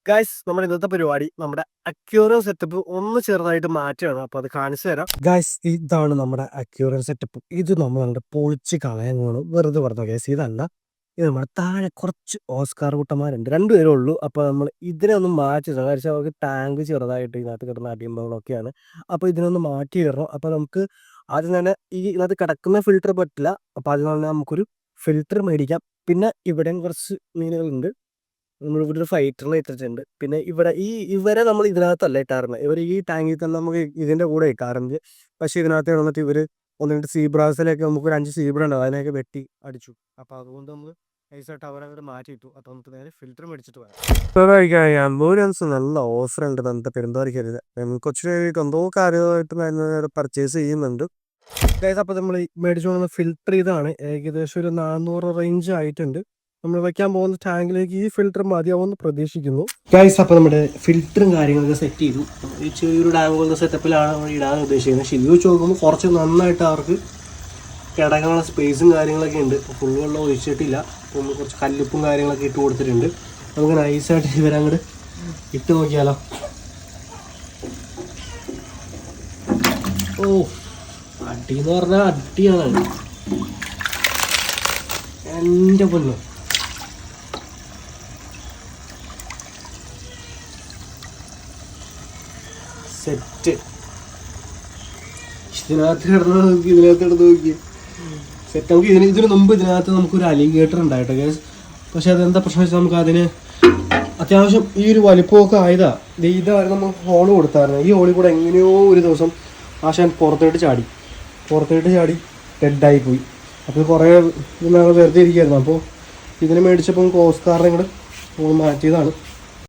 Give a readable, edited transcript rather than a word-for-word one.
Guys നമ്മുടെ ഇന്നത്തെ പരിപാടി നമ്മുടെ അക്യൂറിയം സെറ്റപ്പ് ഒന്ന് ചെറുതായിട്ട് മാറ്റുകയാണ്. അപ്പോൾ അത് കാണിച്ചു തരാം. ഗൈസ് ഇതാണ് നമ്മുടെ അക്യൂറിയം സെറ്റപ്പ്. ഇത് നമ്മളുടെ പൊളിച്ച് കളയാൻ പോകണം. വെറുതെ പറഞ്ഞു ഗൈസ്, ഇതല്ല. ഇത് നമ്മുടെ താഴെ കുറച്ച് ഓസ്കാർ കുട്ടന്മാരുണ്ട്, രണ്ടുപേരേ ഉള്ളൂ. അപ്പോൾ നമ്മൾ ഇതിനെ ഒന്ന് മാറ്റി കാണിച്ചാൽ അവർക്ക് ടാങ്ക് ചെറുതായിട്ട് ഇതിനകത്ത് കിടന്ന അടിയുമ്പോഴൊക്കെയാണ്. അപ്പോൾ ഇതിനൊന്ന് മാറ്റി ഇടണം. അപ്പോൾ നമുക്ക് ആദ്യം തന്നെ ഇതിനകത്ത് കിടക്കുന്ന ഫിൽറ്റർ പറ്റില്ല. അപ്പോൾ അതിൽ തന്നെ നമുക്കൊരു ഫിൽറ്റർ മേടിക്കാം. പിന്നെ ഇവിടെയും കുറച്ച് മീനുകളുണ്ട്. നമ്മളിവിടെ ഒരു ഫൈറ്ററിനെ ഇട്ടിട്ടുണ്ട്. പിന്നെ ഇവരെ നമ്മൾ ഇതിനകത്തല്ല ഇട്ടാറുന്നത്. ഇവർ ഈ ടാങ്കിൽ തന്നെ നമുക്ക് ഇതിൻ്റെ കൂടെ ഇട്ടാറുണ്ട്. പക്ഷേ ഇതിനകത്ത് വന്നിട്ട് ഇവർ ഒന്ന് രണ്ട് സീബ്രാസിലൊക്കെ നമുക്ക് ഒരു 5 സീബ്ര ഉണ്ടാവും, അതിനെയൊക്കെ വെട്ടി അടിച്ചു. അപ്പോൾ അതുകൊണ്ട് നമ്മൾ നൈസായിട്ട് അവരങ്ങോട്ട് മാറ്റിയിട്ടു. അപ്പോൾ നമുക്ക് നേരെ ഫിൽറ്റർ മേടിച്ചിട്ട് വരാം. ആംബുലൻസ് നല്ല ഓഫർ ഉണ്ട് തന്നിട്ട് പെരുന്താറിക്കരുത്. കൊച്ചിനെ എന്തോ കാര്യമായിട്ട് പർച്ചേസ് ചെയ്യുന്നുണ്ട്. അപ്പോൾ നമ്മൾ മേടിച്ചു പോകുന്ന ഫിൽറ്റർ ഇതാണ്. ഏകദേശം ഒരു 400 റേഞ്ച് ആയിട്ടുണ്ട്. നമ്മൾ വെക്കാൻ പോകുന്ന ടാങ്കിലേക്ക് ഈ ഫിൽറ്റർ മതിയാവുമെന്ന് പ്രതീക്ഷിക്കുന്നു. ഗൈസ്, അപ്പോൾ നമ്മുടെ ഫിൽറ്ററും കാര്യങ്ങളൊക്കെ സെറ്റ് ചെയ്തു. ഈ ചെറിയൊരു ടാങ്ക് പോലത്തെ സെറ്റപ്പിലാണ് നമ്മൾ ഇടാൻ ഉദ്ദേശിക്കുന്നത്. ശരി വെച്ച് നോക്കുമ്പോൾ കുറച്ച് നന്നായിട്ട് അവർക്ക് കിടക്കാനുള്ള സ്പേസും കാര്യങ്ങളൊക്കെ ഉണ്ട്. ഫുൾ വെള്ളം ഒഴിച്ചിട്ടില്ല. നമ്മൾ കുറച്ച് കല്ലുപ്പും കാര്യങ്ങളൊക്കെ ഇട്ട് കൊടുത്തിട്ടുണ്ട്. നമുക്ക് നൈസായിട്ട് ഇവരങ്ങോട്ട് ഇട്ട് നോക്കിയാലോ. ഓ, അടിയെന്ന് പറഞ്ഞാൽ അടിയാണ് എൻ്റെ പൊന്നു. സെറ്റ്. ഇതിനകത്ത് കിടന്ന് നോക്കി സെറ്റ്. നമുക്ക് ഇതിന് മുമ്പ് ഇതിനകത്ത് നമുക്കൊരു അലിഗേറ്റർ ഉണ്ടായിട്ടോ ഗൈസ്. പക്ഷെ അതെന്താ പ്രശ്നം വെച്ചാൽ നമുക്ക് അതിന് അത്യാവശ്യം ഈ ഒരു വലിപ്പമൊക്കെ ആയതാ. ഇതായിരുന്നു നമ്മൾ ഹോള് കൊടുത്തായിരുന്നു. ഈ ഹോളിൽ കൂടെ എങ്ങനെയോ ഒരു ദിവസം ആശാൻ പുറത്തോട്ട് ചാടി ഡെഡായി പോയി. അപ്പോൾ കുറേ വെറുതെ ഇരിക്കുകയായിരുന്നു. അപ്പോൾ ഇതിനെ മേടിച്ചപ്പോൾ ഓസ്കാറിനെ കൂടെ മാറ്റിയതാണ്.